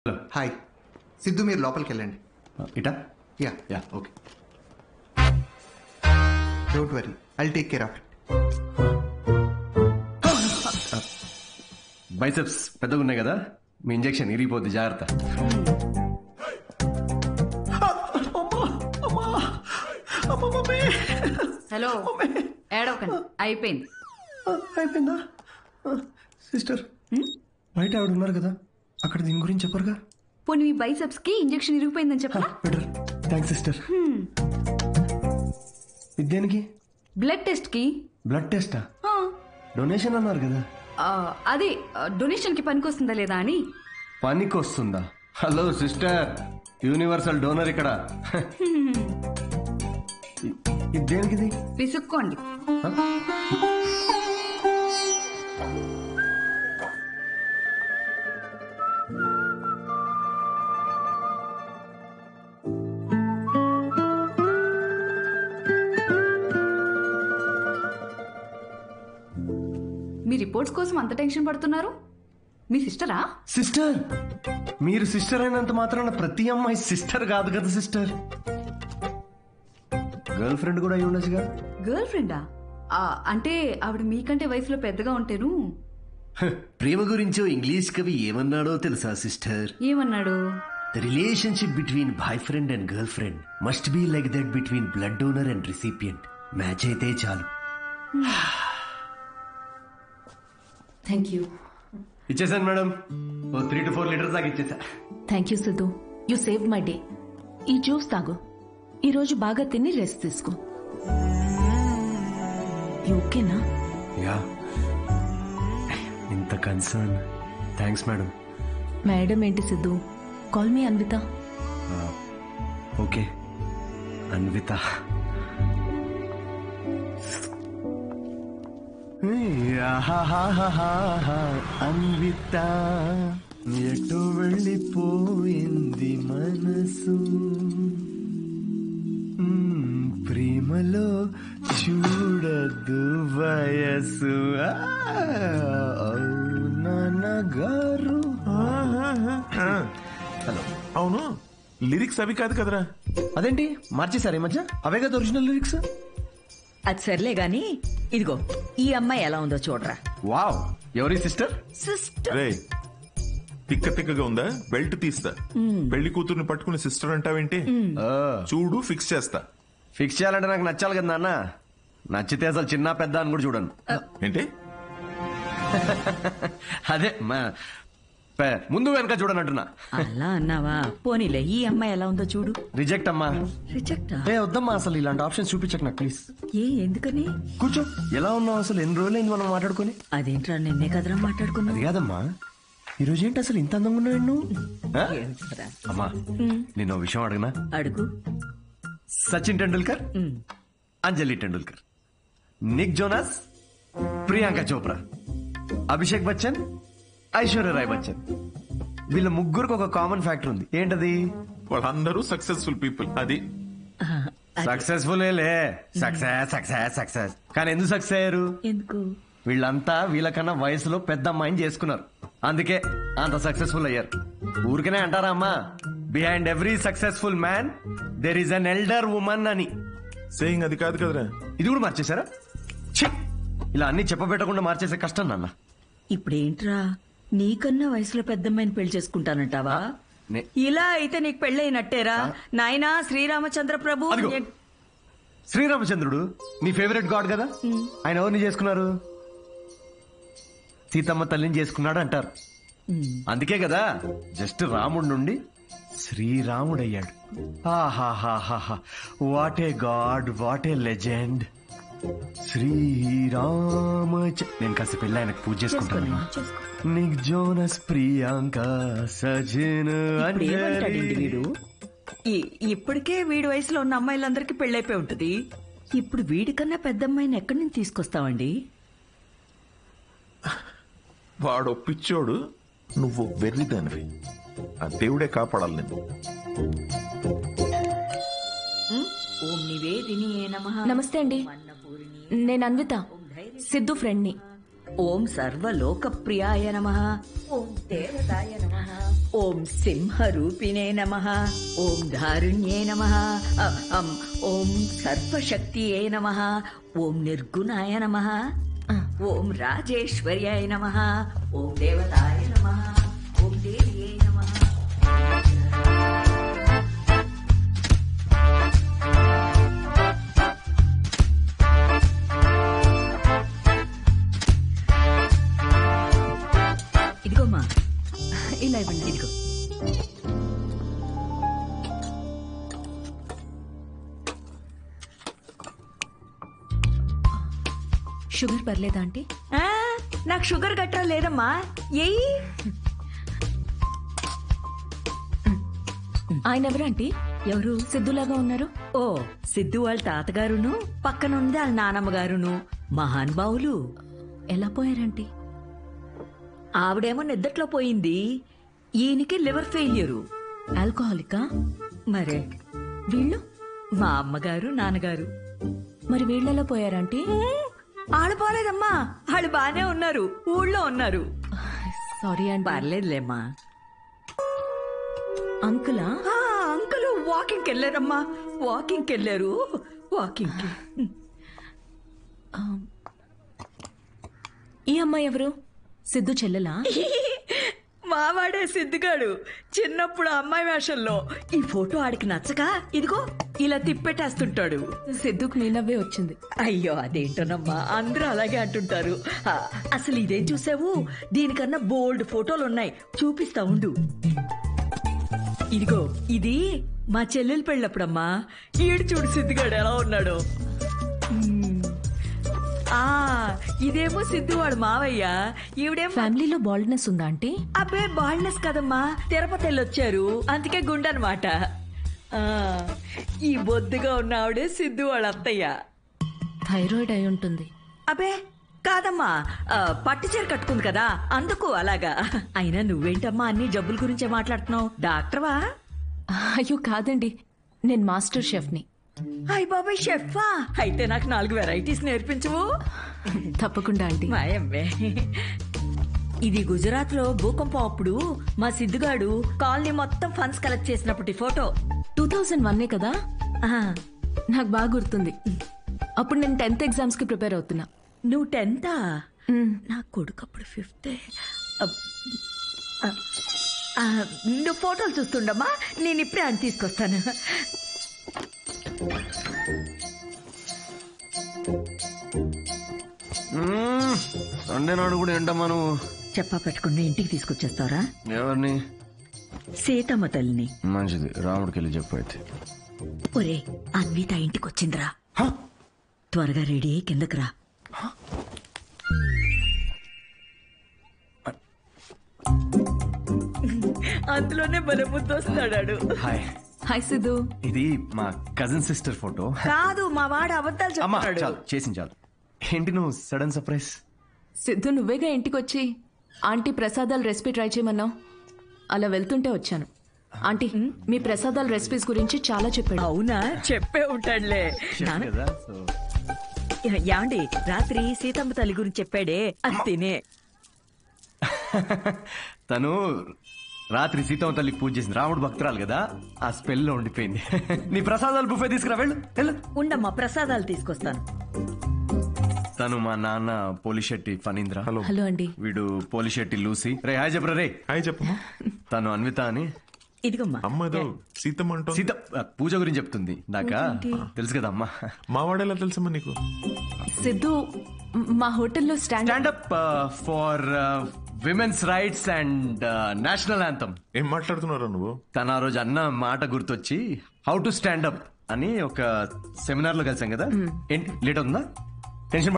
Hello hi Siddhu, మీరు లోపలికి వెళ్ళండి. ఇటా యా యా okay. Don't worry, I'll take care of it. Biceps పెద్దగా ఉన్నాయి కదా, మీ ఇంజెక్షన్ ఇరిగిపోద్ది, జాగ్రత్త. హలో, ఏడవకండి, అయిపోయింది. అయిపోయిందా సిస్టర్? బయట ఆవిడ ఉన్నారు కదా, అక్కడ దీని గురించి చెప్పరుగా. పోనీ మీ బైసెప్స్ కి ఇంజెక్షన్ ఇరిగిపోయిందని చెప్పరా? Better, thanks sister. దేనికి? బ్లడ్ టెస్ట్ కి. బ్లడ్ టెస్టా? డొనేషన్ అన్నారు కదా. అదే డొనేషన్ కి పనికొస్తుందా లేదా అని. పనికి వస్తుందా? హలో సిస్టర్, యూనివర్సల్ డోనర్ ఇక్కడ. ఇది దేనికిది? పిసుక్కోండి. మీ రిపోర్ట్స్ కోసం అంత టెన్షన్ పడుతున్నారు? మీ సిస్టరా? సిస్టర్? మీరు సిస్టర్ అయినంత మాత్రాన ప్రతి అమ్మాయి సిస్టర్ కాదు కదా సిస్టర్. గర్ల్ ఫ్రెండ్ కూడా అయి ఉండొచ్చుగా. గర్ల్ ఫ్రెండా? అంటే ఆవిడ మీకంటే వయసులో పెద్దగా ఉంటేను. ప్రేమ గురించో ఇంగ్లీష్ కవి ఏమన్నాడో తెలుసా సిస్టర్? ఏమన్నాడు? The relationship between boyfriend and girlfriend must be like that between blood donor and recipient. Match అయితే చాలు. Thank you. ఇచ్చేసాను మేడం, 3 to 4 లీటర్స్ దాకా ఇచ్చేసా. Thank you Siddhu, you save my day. ఈ జ్యూస్ తాగు, ఈరోజు బాగా తిని రెస్ట్ తీసుకో. ఓకేనా? యా, ఇంత కన్సర్న్. Thanks madam. మేడం ఏంటి Siddhu, call me Anvitha. Okay Anvitha. Anvitha ఎటు వెళ్ళిపోయింది మనసు, ప్రేమలో చూడదు వయసు. నాన్నగారు. హలో. అవును, లిరిక్స్ అవి కాదు కదరా? అదేంటి మార్చేశారు ఈ మధ్య? అవే కదా ఒరిజినల్ లిరిక్స్. అది సర్లే గాని, ఇదిగో ఈ అమ్మాయి ఎలా ఉందో చూడరా. వావ్, ఎవరి సిస్టర్? సిస్టర్. రే, తిక్క తిక్కగా ఉందా? బెల్ట్ తీస్తా. పెళ్లి కూతుర్ని పట్టుకుని సిస్టర్ అంటావేంటి? చూడు, ఫిక్స్ చేస్తా. ఫిక్స్ చేయాలంటే నాకు నచ్చాలి కదా నాన్న. నచ్చితే అసలు చిన్న పెద్ద అని కూడా చూడను. ఏంటి? అదే ముందు వెనక చూడనంటున్నా. అలా అన్నావా? పోనీలే, ఈ అమ్మాయి ఎలా ఉందో చూడు. రిజెక్ట్ అమ్మా. రిజెక్టా? వద్దమ్మా, అసలు ఇలాంటి ఆప్షన్స్ చూపించకు నాకు ప్లీజ్. ఎందుకని? కూర్చో. ఎలా ఉన్నావు అసలు? ఎన్ని రోజులైంది మనం మాట్లాడుకుని? అదేంట్రా, నిన్నే కదరా మాట్లాడుకున్నా. అది కాదమ్మా, ఈ రోజు ఏంటి అసలు ఇంత అందంగా ఉన్నావు నువ్వు? అమ్మా, నేను విషయం అడగనా? అడుగు. సచిన్ టెండూల్కర్, అంజలి టెండూల్కర్, నిక్ జోనాస్, ప్రియాంక చోప్రా, అభిషేక్ బచ్చన్, ఐశ్వర్య రాయ్ బచ్చన్, వీళ్ళ ముగ్గురికి ఒక కామన్ ఫ్యాక్టర్ ఉంది. ఏంటది? వాళ్ళందరూ సక్సెస్ఫుల్ పీపుల్. అది సక్సెస్ఫుల్. Success success success. కానీ ఎందుకు సక్సెస్ అయ్యారు? ఎందుకు? వీళ్ళంతా వీళ్ళకన్నా వయసులో పెద్ద అమ్మాయిని చేసుకున్నారు, అందుకే అంత సక్సెస్ఫుల్ అయ్యారు. ఊరికనే అంటారా అమ్మా, behind every successful man there is an elder woman అని. సేయింగ్ అది కాదు కదరా? ఇది కూడా మార్చేశారా? ఇలా అన్ని చెప్పబెట్టకుండా మార్చేసే కష్టం నాన్న. ఇప్పుడేంట్రా, నీకన్నా వయసులో పెద్దమ్మాయిని పెళ్లి చేసుకుంటానంటావా? ఇలా అయితే నీకు పెళ్ళైనట్టేరా నాయనా. శ్రీరామచంద్ర ప్రభు. శ్రీరామచంద్రుడు నీ ఫేవరెట్ గాడ్ కదా, ఆయన ఎవరిని చేసుకున్నారు? సీతమ్మ తల్లిని చేసుకున్నాడు అంటారు. అందుకే కదా జస్ట్ రాముడి నుండి శ్రీరాముడయ్యాడు. ఆహాహాహా, what a god, what a legend. Srirama. నేను కాస్త పెళ్ళి ఆయనకు పూజ చేసుకుంటాను. Nick Jonas, Priyanka, Sajin. ఏమంటాడండి వీడు? ఇప్పటికే వీడి వయసులో ఉన్న అమ్మాయిలందరికీ పెళ్ళైపోయి ఉంటుంది. ఇప్పుడు వీడికన్నా పెద్ద అమ్మాయిని ఎక్కడి నుంచి తీసుకొస్తావండి? వాడు పిచ్చోడు, నువ్వు వెర్రిదానివి. ఆ దేవుడే కాపాడాలి నేను. ఓం నివేదినియే నమః. నమస్తే అండి, నేను అన్విత, సిద్ధు ఫ్రెండ్ని. ఓం సర్వలోక ప్రియాయ నమః. ఓం దేవతాయ నమః. ఓం సింహరూపిణే నమః, ఓం ధారుణ్యే నమః, ఓం సర్వశక్తియే నమః, ఓం నిర్గుణాయ నమః, ఓం రాజేశ్వర్యాయ నమః, ఓం దేవతాయ నమః, ఓం దేవ్యే నమః. ఇదిగోమ్మా, ఇలా ఇవ్వండి. ఇదిగో. షుగర్ పర్లేదా ఆంటీ? ఆ, నాకు షుగర్ గట్రా లేదమ్మా. ఏయ్, ఆయన ఎవరు ఆంటీ? ఎవరు? సిద్ధులాగా ఉన్నారు. ఓ, సిద్ధు వాళ్ళ తాతగారును, పక్కనుంది వాళ్ళ నానమ్మగారును, మహానుభావులు. ఎలా పోయారంటీ? ఆవిడేమో నిద్దట్లో పోయింది, ఈయనకి లివర్ ఫెయిల్యూరు. ఆల్కహాలికా? మరే వీళ్ళు? మా అమ్మగారు నాన్నగారు. మరి వీళ్ళెలా పోయారంటీ? ఆళ్ళు పోలేదమ్మా, వాళ్ళు బానే ఉన్నారు, ఊళ్ళో ఉన్నారు. సారీ అండి. పర్లేదులేమ్మా. అంకులా? ఆ, అంకుల్ వాకింగ్కి వెళ్ళారమ్మా, వాకింగ్కి వెళ్ళారు, వాకింగ్కి. ఈ అమ్మాయి ఎవరు? సిద్ధు చెల్లెలా? మావాడే సిద్ధిగాడు చిన్నప్పుడు అమ్మాయి వేషంలో. ఈ ఫోటో ఆడికి నచ్చక ఇదిగో ఇలా తిప్పెట్టేస్తుంటాడు. సిద్ధుకు నీ నవ్వే వచ్చింది. అయ్యో అదేంటోనమ్మా, అందరూ అలాగే అంటుంటారు. అసలు ఇదేం చూసావు, దీనికన్నా బోల్డ్ ఫోటోలు ఉన్నాయి, చూపిస్తా ఉండు. ఇదిగో ఇది మా చెల్లెలు పెళ్ళప్పుడమ్మా. ఈడు చూడు సిద్ధిగాడు ఎలా ఉన్నాడు. ఆ, ఇదేమో సిద్ధు వాడు మావయ్య, ఈవిడేమో. ఫ్యామిలీలో బాల్డ్నెస్ ఉందా ఆంటీ? అబ్బే బాల్నెస్ కదమ్మా, తిరుపతి వెళ్ళొచ్చారు, అందుకే గుండనమాట. ఈ బొద్దుగా ఉన్న ఆవిడే సిద్ధు వాళ్ళ అత్తయ్య. థైరాయిడ్ అయి ఉంటుంది. అబ్బే కాదమ్మా, పట్టు చీర కట్టుకుంది కదా అందుకు అలాగా. అయినా నువ్వేంటమ్మా అన్ని జబ్బుల గురించే మాట్లాడుతున్నావు, డాక్టర్వా? అయ్యో కాదండి, నేను మాస్టర్ షెఫ్ని. అయ్ బాబాయ్ షెఫా, అయితే నాకు 4 వెరైటీస్ నేర్పించవు? తప్పకుండా ఆంటీ. మాయమ్మే. ఇది గుజరాత్ లో భూకంపం అప్పుడు మా సిద్ధుగాడు కాలనీ మొత్తం ఫండ్స్ కలెక్ట్ చేసినప్పటి ఫోటో. 2001 కదా? ఆ, నాకు బాగా గుర్తుంది. అప్పుడు నేను 10th ఎగ్జామ్స్ కి ప్రిపేర్ అవుతున్నా. నువ్వు 10th? నా కొడుకు అప్పుడు 5th. నువ్వు ఫోటోలు చూస్తుండమ్మా, నేను ఇప్పుడే అని తీసుకొస్తాను. సండే నాడు కూడా ఏంటమ్మా నువ్వు? చెప్పా పెట్టుకుని ఇంటికి తీసుకొచ్చేస్తారా? ఎవరిని? సీతమ్మ తల్లిని. మంచిది, రాముడికి వెళ్ళి చెప్పు అయితే. ఒరే, అన్విత ఇంటికి వచ్చిందిరా, త్వరగా రెడీ అయ్యి కిందకి రా. అందులోనే బలబుద్ధి వస్తాడాడు. హాయ్. హాయ్ సిద్ధు. ఇది మా కజిన్ సిస్టర్ ఫోటో. కాదు, మా వాడు అబద్ధాలు అమ్మా చెప్తాడు. చాలు, చేసింది చాలు. ఏంటి నువ్వు సడన్ సర్ప్రైజ్? సిద్ధు నువ్వేగా ఇంటికి వచ్చి ఆంటీ ప్రసాదాల రెసిపీ ట్రై చేయమన్నావు. అలా వెళ్తుంటే వచ్చాను. ఆంటీ మీ ప్రసాదాల రెసిపీస్ గురించి చాలా చెప్పాడు. అవునా, చెప్పే ఉంటాడులే. కదా సో యాండి రాత్రి సీతమ్మ తల్లి గురించి చెప్పాడే, అది తినే. తను రాత్రి సీతమ్మ తల్లికి పూజ చేసింది, రాముడు భక్తురాలు కదా, ఆ స్పెల్ లో ఉండిపోయింది. నీ ప్రసాదాలు బుఫే తీసుకురా, వెళ్ళు వెళ్ళు. ఉండమ్మా, ప్రసాదాలు తీసుకొస్తాను. తను మా నాన్న పోలిశెట్టి ఫణీంద్ర. హలో. హలో అండి. వీడు పోలిశెట్టి లూసి. రే హాయ్ చెప్పరా రే. హాయ్ చెప్పమ్మా. తను అన్విత అని. ఇదిగమ్మా. అమ్మ ఏదో సీతమ్మ అంటో. సీత పూజ గురించి చెప్తుంది. నాకా తెలుసు కదా అమ్మా. మా వాడేలా తెలుసమ్మా నీకు? సిద్ధు మా హోటల్లో stand up for women's rights and national anthem. ఏం మాట్లాడుతున్నారా నువ్వు? తన ఆ రోజు అన్న మాట గుర్తొచ్చి హౌ టు స్టాండప్ అని ఒక సెమినార్ లో కలిసాం కదా. ఏంటి లేట్ అవుతుందా? టెన్షన్